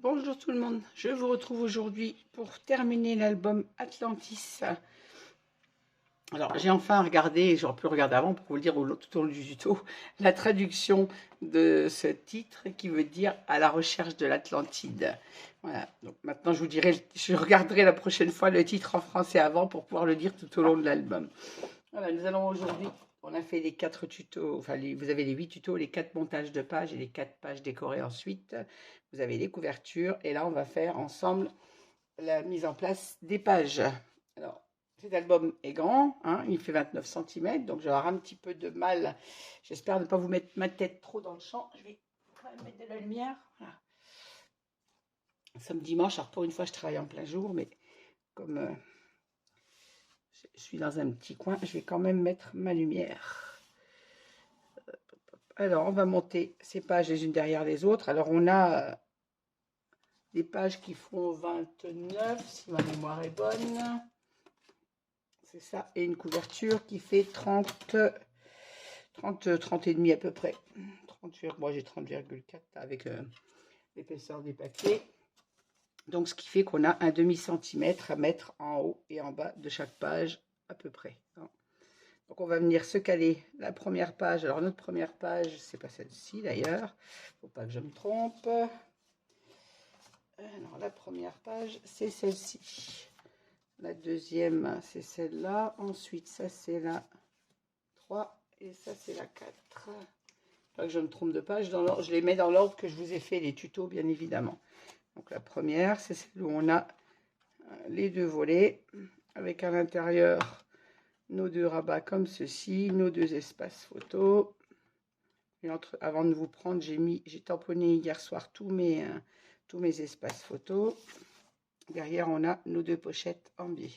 Bonjour tout le monde, je vous retrouve aujourd'hui pour terminer l'album Atlantis. Alors j'ai enfin regardé, j'aurais pu le regarder avant pour vous le dire tout au long du tuto, la traduction de ce titre qui veut dire « À la recherche de l'Atlantide ». Voilà, donc maintenant je vous dirai, je regarderai la prochaine fois le titre en français avant pour pouvoir le dire tout au long de l'album. Voilà, nous allons aujourd'hui, on a fait les 4 tutos, enfin vous avez les 8 tutos, les 4 montages de pages et les 4 pages décorées ensuite. Vous avez les couvertures et là on va faire ensemble la mise en place des pages. Alors cet album est grand, hein, il fait 29 cm, donc je vais avoir un petit peu de mal. J'espère ne pas vous mettre ma tête trop dans le champ. Je vais quand même mettre de la lumière. Voilà. Nous sommes dimanche, alors pour une fois je travaille en plein jour, mais comme je suis dans un petit coin, je vais quand même mettre ma lumière. Alors, on va monter ces pages les unes derrière les autres. Alors, on a des pages qui font 29, si ma mémoire est bonne. C'est ça. Et une couverture qui fait 30 et demi à peu près. 30, moi, j'ai 30,4 avec l'épaisseur des papiers. Donc, ce qui fait qu'on a un demi-centimètre à mettre en haut et en bas de chaque page à peu près. Donc, on va venir se caler la première page. Alors, notre première page, c'est pas celle-ci d'ailleurs. Faut pas que je me trompe. Alors, la première page, c'est celle-ci. La deuxième, c'est celle-là. Ensuite, ça, c'est la 3. Et ça, c'est la 4. Pas que je me trompe de page. Je les mets dans l'ordre que je vous ai fait les tutos, bien évidemment. Donc, la première, c'est celle où on a les deux volets. Avec à l'intérieur nos deux rabats comme ceci. Nos deux espaces photos. Et avant de vous prendre, j'ai tamponné hier soir tous mes espaces photos. Derrière, on a nos deux pochettes en biais.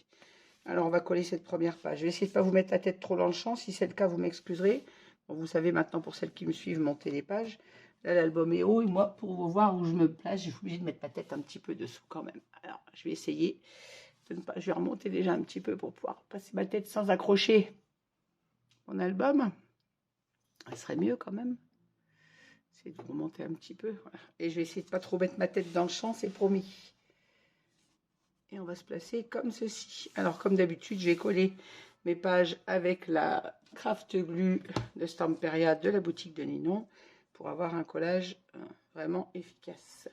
Alors, on va coller cette première page. Je vais essayer de ne pas vous mettre la tête trop dans le champ. Si c'est le cas, vous m'excuserez. Bon, vous savez maintenant, pour celles qui me suivent, monter les pages. Là, l'album est haut. Et moi, pour vous voir où je me place, je suis obligée de mettre ma tête un petit peu dessous quand même. Alors, je vais essayer de ne pas... Je vais remonter déjà un petit peu pour pouvoir passer ma tête sans accrocher mon album. Ça serait mieux quand même. Essayer de remonter un petit peu. Voilà. Et je vais essayer de ne pas trop mettre ma tête dans le champ, c'est promis. Et on va se placer comme ceci. Alors, comme d'habitude, j'ai collé mes pages avec la Craft Glue de Stamperia de la boutique de Ninon pour avoir un collage vraiment efficace.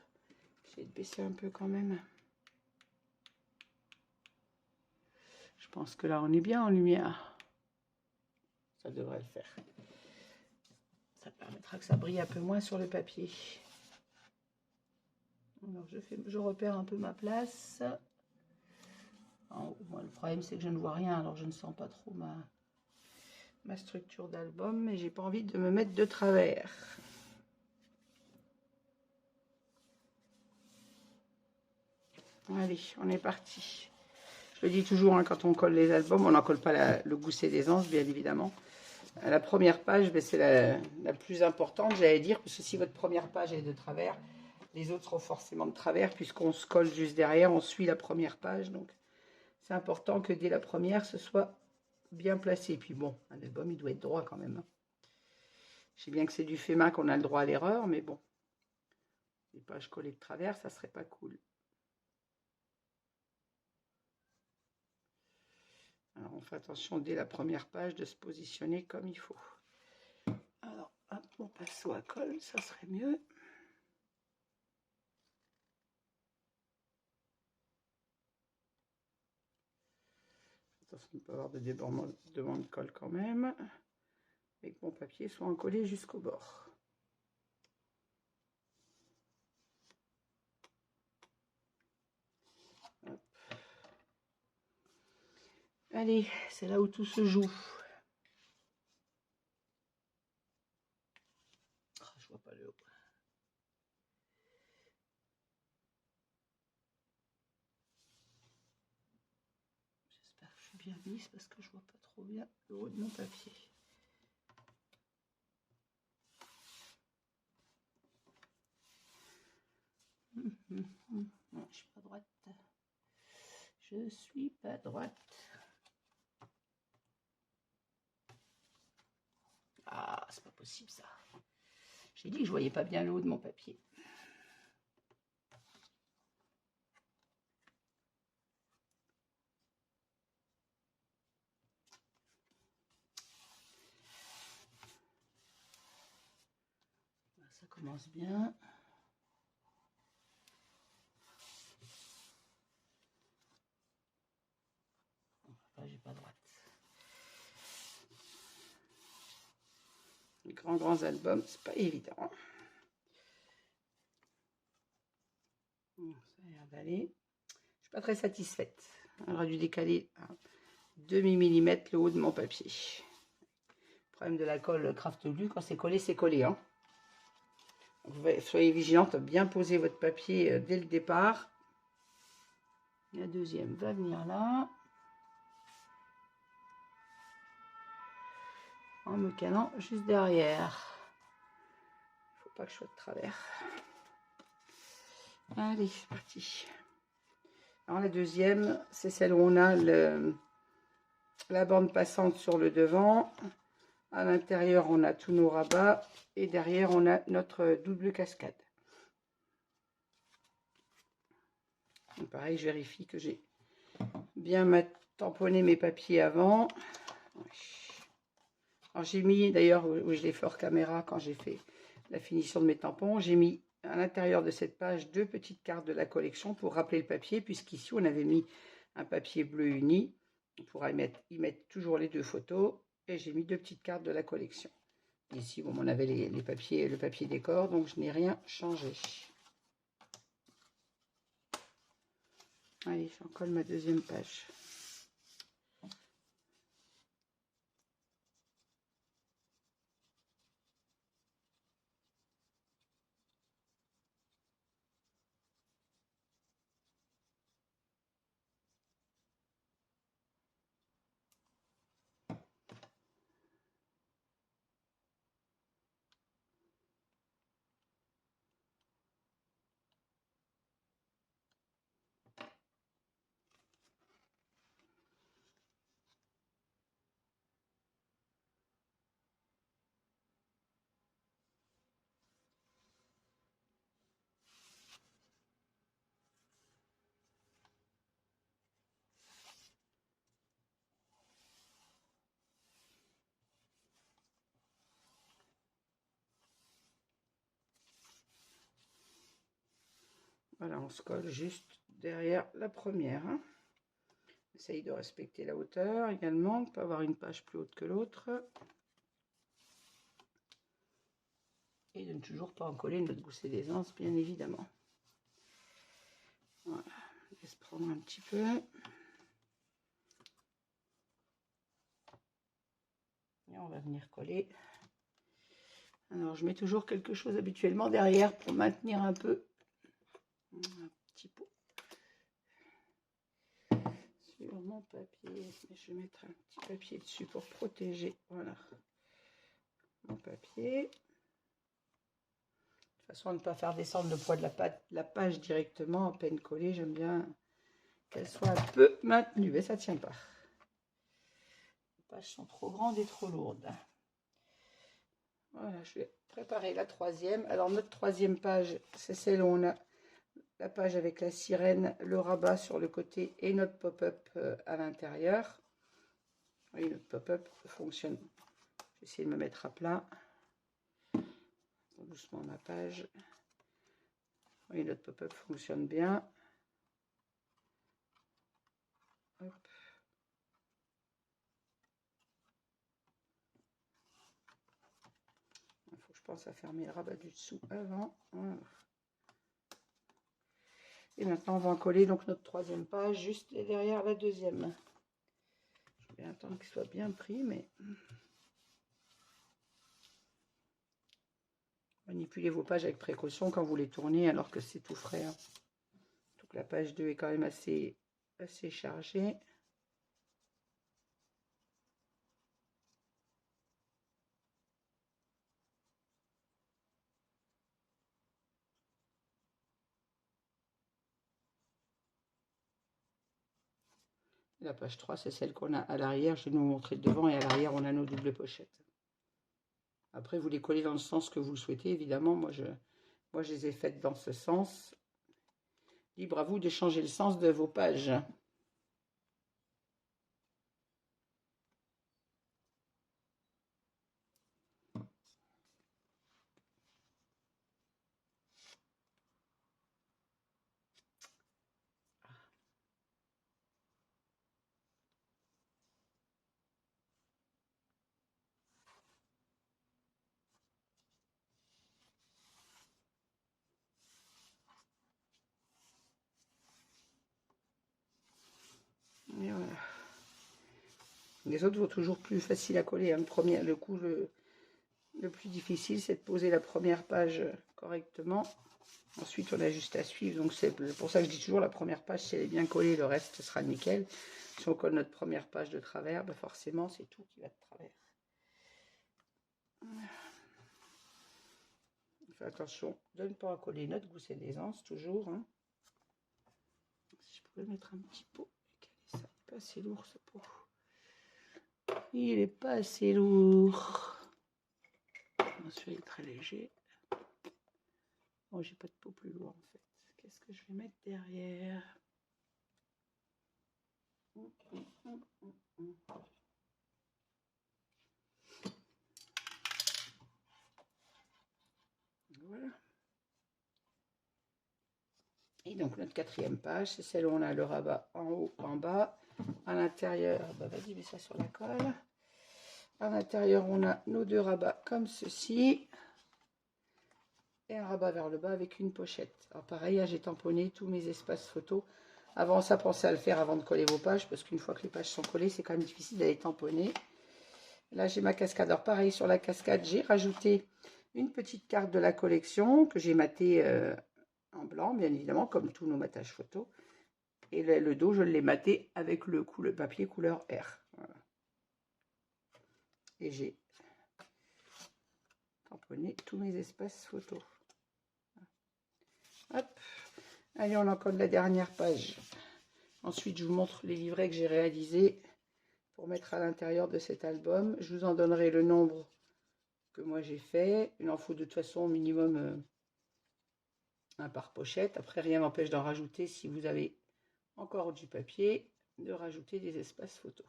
J'essaie de baisser un peu quand même. Je pense que là, on est bien en lumière. Ça devrait le faire. Ça permettra que ça brille un peu moins sur le papier. Alors, je repère un peu ma place. Bon, le problème, c'est que je ne vois rien, alors je ne sens pas trop ma structure d'album, mais j'ai pas envie de me mettre de travers. Allez, on est parti. Je le dis toujours, hein, quand on colle les albums, on n'en colle pas le gousset d'aisance, bien évidemment. La première page, ben, c'est la plus importante, j'allais dire, parce que si votre première page est de travers, les autres seront forcément de travers, puisqu'on se colle juste derrière, on suit la première page. Donc, c'est important que dès la première, ce soit bien placé. Et puis bon, un album, il doit être droit quand même. Je sais bien que c'est du fait main qu'on a le droit à l'erreur, mais bon, les pages collées de travers, ça serait pas cool. Alors, on fait attention dès la première page de se positionner comme il faut. Alors, hop, mon pinceau à colle, ça serait mieux. Attention de ne pas avoir de débordement de colle quand même. Et que mon papier soit encollé jusqu'au bord. Hop. Allez, c'est là où tout se joue. Oh, je vois pas le haut. J'espère que je suis bien mise parce que je vois pas trop bien le haut de mon papier. Non, je suis pas droite. Je suis pas droite. Ah, c'est pas possible ça. J'ai dit que je voyais pas bien le haut de mon papier. commence bien. Là, j'ai pas droite. Les grands albums, c'est pas évident. Ça a l'air d'aller. Je suis pas très satisfaite. J'aurais dû décaler à demi millimètre le haut de mon papier. Le problème de la colle Craft Glue, quand c'est collé, c'est collé. Hein. Soyez vigilante, bien poser votre papier dès le départ. La deuxième va venir là. En me calant juste derrière. Il ne faut pas que je sois de travers. Allez, c'est parti. Alors la deuxième, c'est celle où on a la bande passante sur le devant. À l'intérieur, on a tous nos rabats. Et derrière, on a notre double cascade. Donc pareil, je vérifie que j'ai bien tamponné mes papiers avant. Alors j'ai mis, d'ailleurs, oui, je l'ai fait hors caméra quand j'ai fait la finition de mes tampons, j'ai mis à l'intérieur de cette page 2 petites cartes de la collection pour rappeler le papier, puisqu'ici on avait mis un papier bleu uni. On pourra y mettre toujours les 2 photos. Et j'ai mis 2 petites cartes de la collection. Ici, bon, on avait les papiers, le papier décor, donc je n'ai rien changé. Allez, j'en colle ma deuxième page. Voilà, on se colle juste derrière la première. Hein. Essaye de respecter la hauteur également, de ne pas avoir une page plus haute que l'autre. Et de ne toujours pas en coller notre gousset d'aisance, bien évidemment. Voilà, on laisse prendre un petit peu. Et on va venir coller. Alors, je mets toujours quelque chose habituellement derrière pour maintenir un peu. Un petit pot. Sur mon papier, je vais mettre un petit papier dessus pour protéger, voilà, mon papier. De toute façon, à ne pas faire descendre le poids de la page directement, à peine collée. J'aime bien qu'elle soit un peu maintenue, mais ça tient pas. Les pages sont trop grandes et trop lourdes. Voilà, je vais préparer la troisième. Alors, notre troisième page, c'est celle où on a la page avec la sirène, le rabat sur le côté et notre pop-up à l'intérieur. Oui, notre pop-up fonctionne. Je vais essayer de me mettre à plat. Doucement ma page. Oui, notre pop-up fonctionne bien. Hop. Il faut que je pense à fermer le rabat du dessous avant. Voilà. Et maintenant, on va en coller donc notre troisième page juste derrière la deuxième. Je vais attendre qu'il soit bien pris, mais manipulez vos pages avec précaution quand vous les tournez alors que c'est tout frais. Hein. Donc la page 2 est quand même assez chargée. La page 3, c'est celle qu'on a à l'arrière. Je vais vous montrer devant et à l'arrière, on a nos doubles pochettes. Après, vous les collez dans le sens que vous le souhaitez, évidemment. Moi, je les ai faites dans ce sens. Libre à vous de changer le sens de vos pages. Les autres vont toujours plus facile à coller. Hein. Le coup le plus difficile, c'est de poser la première page correctement. Ensuite, on a juste à suivre. Donc, c'est pour ça que je dis toujours la première page, si elle est bien collée, le reste sera nickel. Si on colle notre première page de travers, ben forcément, c'est tout qui va de travers. Fais attention de ne pas coller notre gousset d'aisance, toujours. Hein. Si je pouvais mettre un petit pot, ça n'est pas assez lourd, ce pot. Il n'est pas assez lourd. Celui-là, il est très léger. Oh, j'ai pas de pot plus lourd, en fait. Qu'est-ce que je vais mettre derrière? Voilà. Et donc notre quatrième page, c'est celle où on a le rabat en haut, en bas. À l'intérieur, bah vas-y, mets ça sur la colle. À l'intérieur, on a nos deux rabats comme ceci. Et un rabat vers le bas avec une pochette. Alors pareil, j'ai tamponné tous mes espaces photos. Avant ça, pensez à le faire avant de coller vos pages, parce qu'une fois que les pages sont collées, c'est quand même difficile d'aller tamponner. Là, j'ai ma cascade. Alors pareil, sur la cascade, j'ai rajouté une petite carte de la collection que j'ai matée en blanc, bien évidemment, comme tous nos matages photos. Et le dos, je l'ai maté avec le papier couleur R. Voilà. Et j'ai tamponné tous mes espaces photos. Hop. Allez, on encode la dernière page. Ensuite, je vous montre les livrets que j'ai réalisés pour mettre à l'intérieur de cet album. Je vous en donnerai le nombre que moi j'ai fait. Il en faut de toute façon au minimum un par pochette. Après, rien n'empêche d'en rajouter si vous avez encore du papier, de rajouter des espaces photos.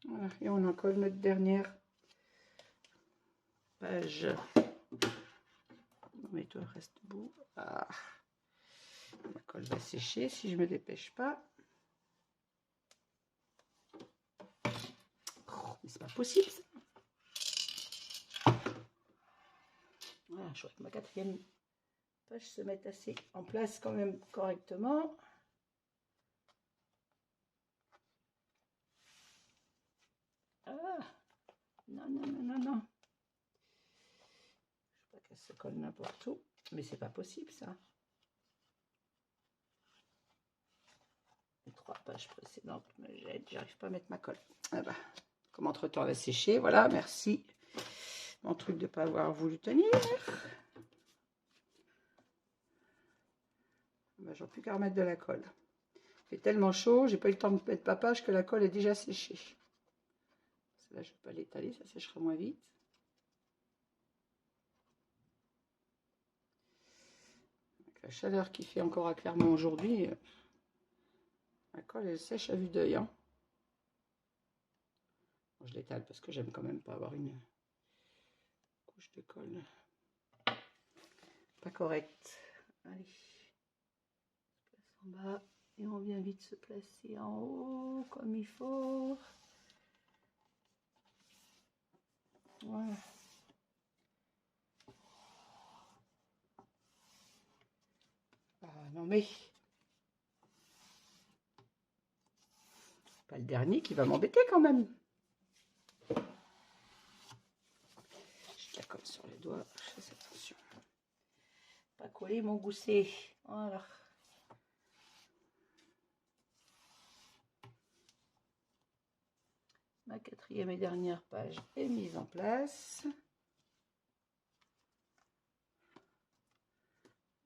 Voilà, et on en colle notre dernière page. Mais toi, reste debout. Ah. Ma colle va sécher si je me dépêche pas. Oh, mais c'est pas possible ça. Voilà, je vois que ma quatrième page se met assez en place quand même correctement. Ah, non, non, non, non, non. Je veux pas qu'elle se colle n'importe où, mais c'est pas possible ça. Les 3 pages précédentes me jettent, j'arrive pas à mettre ma colle. Ah bah, comme entre temps elle a séché, voilà, merci. Mon truc de ne pas avoir voulu tenir. Bah, j'en ai plus qu'à remettre de la colle. Il fait tellement chaud, j'ai pas eu le temps de mettre ma page que la colle est déjà séchée. Là, je vais pas l'étaler, ça séchera moins vite. Avec la chaleur qui fait encore à Clermont aujourd'hui, la colle elle sèche à vue d'œil. Hein. Bon, je l'étale parce que j'aime quand même pas avoir une couche de colle pas correcte. Allez, on se place en bas et on vient vite se placer en haut comme il faut. Voilà. Ah non mais pas le dernier qui va m'embêter quand même. J'ai la colle sur les doigts, je fais attention. Pas coller mon gousset. Voilà. Ma quatrième et dernière page est mise en place.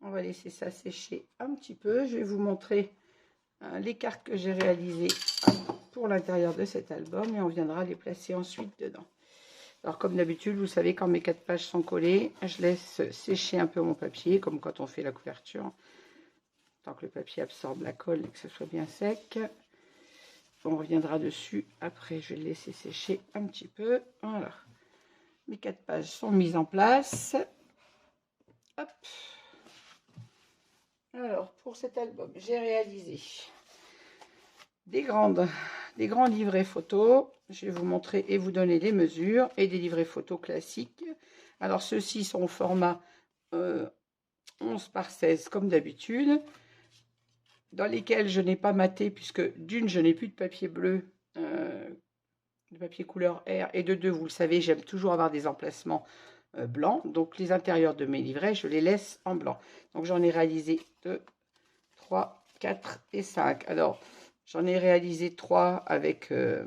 On va laisser ça sécher un petit peu. Je vais vous montrer les cartes que j'ai réalisées pour l'intérieur de cet album et on viendra les placer ensuite dedans. Alors comme d'habitude, vous savez, quand mes 4 pages sont collées, je laisse sécher un peu mon papier, comme quand on fait la couverture. Tant que le papier absorbe la colle et que ce soit bien sec. On reviendra dessus après, je vais le laisser sécher un petit peu. Voilà. Mes 4 pages sont mises en place. Hop. Alors, pour cet album, j'ai réalisé des grandes des grands livrets photos. Je vais vous montrer et vous donner les mesures et des livrets photos classiques. Alors, ceux-ci sont au format 11 par 16 comme d'habitude, dans lesquels je n'ai pas maté puisque d'une, je n'ai plus de papier bleu, de papier couleur air, et de deux, vous le savez, j'aime toujours avoir des emplacements blancs. Donc, les intérieurs de mes livrets, je les laisse en blanc. Donc, j'en ai réalisé 2, 3, 4 et 5. Alors, j'en ai réalisé 3 avec... il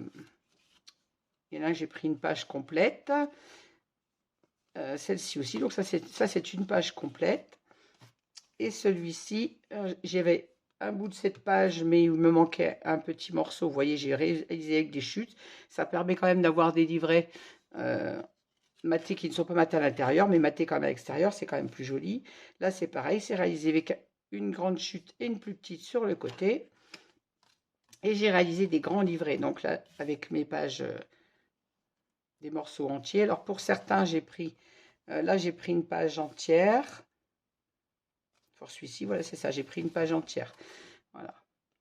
y en a un, j'ai pris une page complète. Celle-ci aussi. Donc, ça, c'est une page complète. Et celui-ci, j'avais un bout de cette page, mais il me manquait un petit morceau. Vous voyez, j'ai réalisé avec des chutes. Ça permet quand même d'avoir des livrets matés qui ne sont pas matés à l'intérieur, mais matés quand même à l'extérieur. C'est quand même plus joli. Là, c'est pareil. C'est réalisé avec une grande chute et une plus petite sur le côté. Et j'ai réalisé des grands livrets. Donc là, avec mes pages, des morceaux entiers. Alors, pour certains, j'ai pris... là, j'ai pris une page entière. Pour celui-ci, voilà, c'est ça, j'ai pris une page entière. Voilà,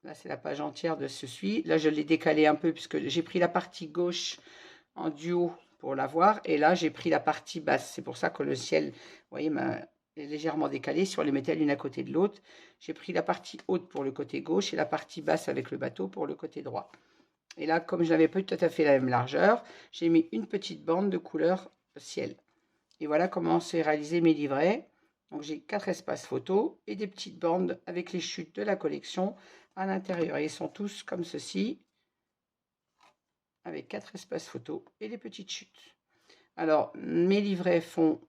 là, c'est la page entière de ceci. Là, je l'ai décalé un peu puisque j'ai pris la partie gauche en duo pour la voir. Et là, j'ai pris la partie basse. C'est pour ça que le ciel, vous voyez, est légèrement décalé. Si on les mettait l'une à côté de l'autre, j'ai pris la partie haute pour le côté gauche et la partie basse avec le bateau pour le côté droit. Et là, comme je n'avais pas tout à fait la même largeur, j'ai mis une petite bande de couleur ciel. Et voilà comment c'est réalisé mes livrets. Donc, j'ai 4 espaces photos et des petites bandes avec les chutes de la collection à l'intérieur. Et ils sont tous comme ceci, avec 4 espaces photos et les petites chutes. Alors, mes livrets font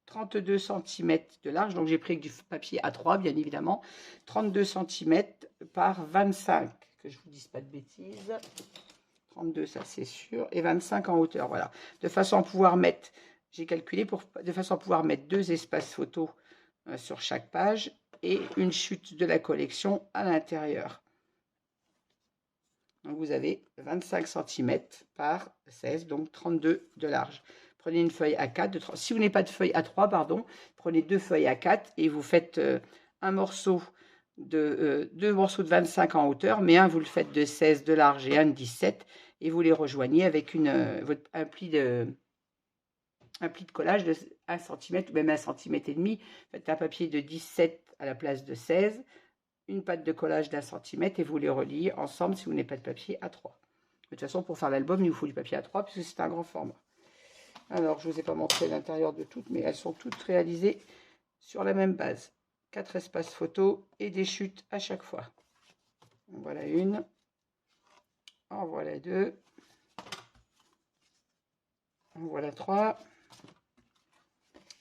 32 cm de large. Donc, j'ai pris du papier A3, bien évidemment. 32 cm par 25, que je ne vous dise pas de bêtises. 32, ça c'est sûr. Et 25 en hauteur, voilà. De façon à pouvoir mettre... J'ai calculé de façon à pouvoir mettre 2 espaces photos sur chaque page et une chute de la collection à l'intérieur. Donc vous avez 25 cm par 16, donc 32 de large. Prenez une feuille A4, si vous n'avez pas de feuille A3, pardon, prenez 2 feuilles A4 et vous faites un morceau de 2 morceaux de 25 en hauteur, mais un vous le faites de 16 de large et un de 17 et vous les rejoignez avec un pli de collage de 1 cm ou même 1,5 cm. Faites un papier de 17 à la place de 16, une pâte de collage d'1 cm et vous les reliez ensemble si vous n'avez pas de papier A3. De toute façon, pour faire l'album, il vous faut du papier A3 puisque c'est un grand format. Alors, je ne vous ai pas montré l'intérieur de toutes, mais elles sont toutes réalisées sur la même base. 4 espaces photos et des chutes à chaque fois. En voilà une. En voilà deux. En voilà trois.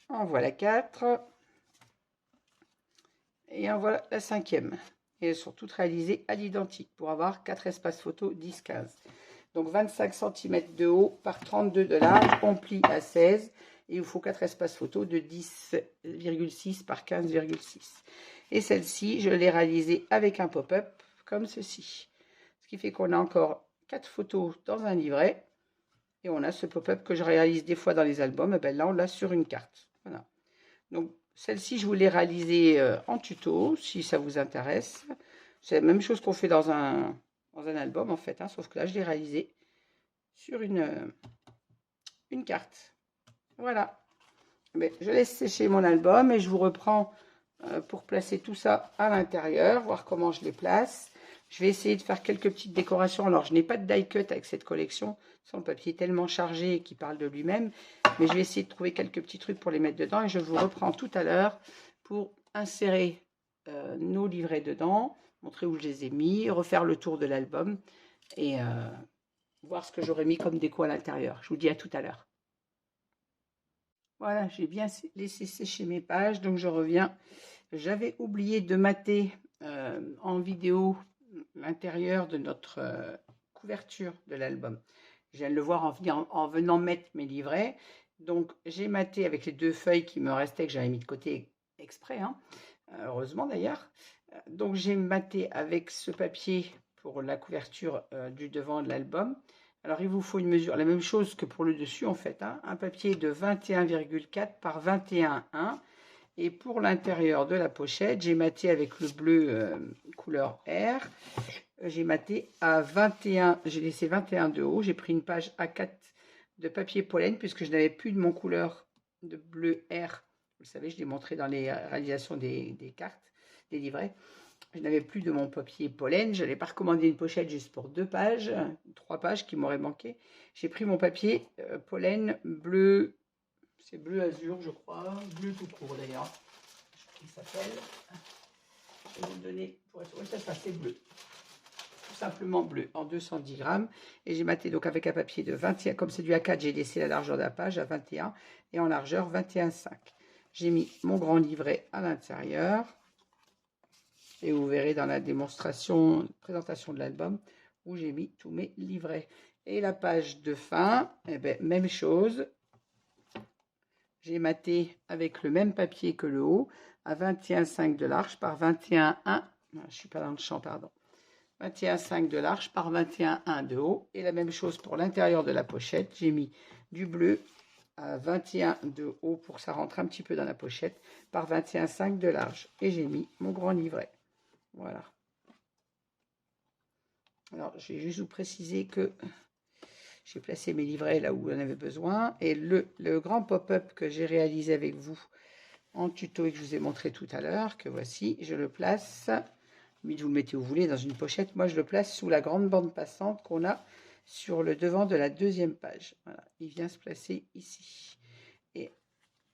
En voilà 4. Et en voilà la 5e. Et elles sont toutes réalisées à l'identique pour avoir 4 espaces photos 10-15. Donc 25 cm de haut par 32 de large. On plie à 16. Et il vous faut 4 espaces photos de 10,6 par 15,6. Et celle-ci, je l'ai réalisée avec un pop-up comme ceci. Ce qui fait qu'on a encore 4 photos dans un livret. Et on a ce pop-up que je réalise des fois dans les albums. Et bien là, on l'a sur une carte. Voilà. Donc, celle-ci, je vous l'ai réalisée en tuto, si ça vous intéresse. C'est la même chose qu'on fait dans un album, en fait. Hein, sauf que là, je l'ai réalisée sur une carte. Voilà. Mais je laisse sécher mon album et je vous reprends pour placer tout ça à l'intérieur, voir comment je les place. Je vais essayer de faire quelques petites décorations. Alors, je n'ai pas de die cut avec cette collection. Le papier est tellement chargé qu'il parle de lui-même. Mais je vais essayer de trouver quelques petits trucs pour les mettre dedans. Et je vous reprends tout à l'heure pour insérer nos livrets dedans, montrer où je les ai mis, refaire le tour de l'album et voir ce que j'aurais mis comme déco à l'intérieur. Je vous dis à tout à l'heure. Voilà, j'ai bien laissé sécher mes pages. Donc, je reviens. J'avais oublié de mater en vidéo l'intérieur de notre couverture de l'album. Je viens de le voir en venant mettre mes livrets. Donc, j'ai maté avec les 2 feuilles qui me restaient, que j'avais mis de côté exprès, hein, heureusement d'ailleurs. Donc, j'ai maté avec ce papier pour la couverture du devant de l'album. Alors, il vous faut une mesure, la même chose que pour le dessus, en fait. Hein, un papier de 21,4 par 21,1. Et pour l'intérieur de la pochette, j'ai maté avec le bleu couleur air. j'ai maté à 21, j'ai laissé 21 de haut. J'ai pris une page A4 de papier pollen puisque je n'avais plus de mon couleur de bleu air. Vous savez, je l'ai montré dans les réalisations des cartes, des livrets. Je n'avais plus de mon papier pollen. Je n'allais pas recommander une pochette juste pour 2 pages, 3 pages qui m'auraient manqué. J'ai pris mon papier pollen bleu, c'est bleu azur, je crois, bleu tout court d'ailleurs. Il s'appelle. Je vais vous donner pour être. Oui, c'est bleu. Tout simplement bleu en 210 grammes. Et j'ai maté donc avec un papier de 21. Comme c'est du A4, j'ai laissé la largeur de la page à 21 et en largeur 21,5. J'ai mis mon grand livret à l'intérieur. Et vous verrez dans la démonstration, présentation de l'album, où j'ai mis tous mes livrets. Et la page de fin, eh bien, même chose. J'ai maté avec le même papier que le haut, à 21,5 de large par 21,1. Je ne suis pas dans le champ, pardon. 21,5 de large par 21,1 de haut. Et la même chose pour l'intérieur de la pochette. J'ai mis du bleu à 21 de haut pour que ça rentre un petit peu dans la pochette, par 21,5 de large. Et j'ai mis mon grand livret. Voilà. Alors, je vais juste vous préciser que j'ai placé mes livrets là où on avait besoin. Et le grand pop-up que j'ai réalisé avec vous en tuto et que je vous ai montré tout à l'heure, que voici, je le place, mais vous le mettez où vous voulez, dans une pochette. Moi, je le place sous la grande bande passante qu'on a sur le devant de la deuxième page. Voilà, il vient se placer ici. Et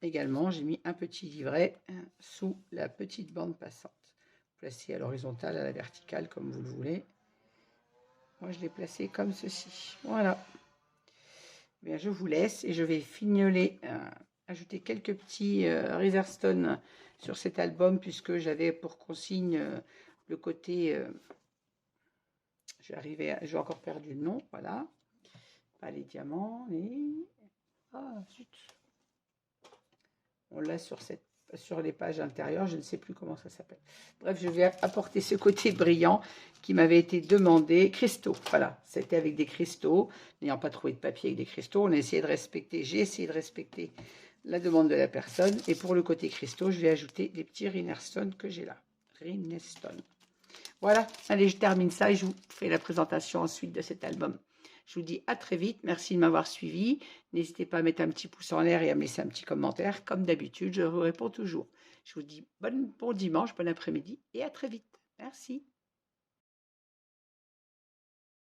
également, j'ai mis un petit livret sous la petite bande passante. Placé à l'horizontale, à la verticale, comme vous le voulez. Moi, je l'ai placé comme ceci. Voilà. Bien, je vous laisse et je vais fignoler, ajouter quelques petits Reserstone sur cet album puisque j'avais pour consigne le côté... j'ai encore perdu le nom, voilà. Pas les diamants, les... Ah, zut. On l'a sur les pages intérieures, je ne sais plus comment ça s'appelle. Bref, je vais apporter ce côté brillant qui m'avait été demandé. Cristaux, voilà, c'était avec des cristaux. N'ayant pas trouvé de papier avec des cristaux, on a essayé de respecter, j'ai essayé de respecter la demande de la personne. Et pour le côté cristaux, je vais ajouter des petits Rinestone que j'ai là. Rinestone. Voilà, allez, je termine ça et je vous fais la présentation ensuite de cet album. Je vous dis à très vite. Merci de m'avoir suivi. N'hésitez pas à mettre un petit pouce en l'air et à me laisser un petit commentaire. Comme d'habitude, je vous réponds toujours. Je vous dis bon dimanche, bon après-midi et à très vite. Merci.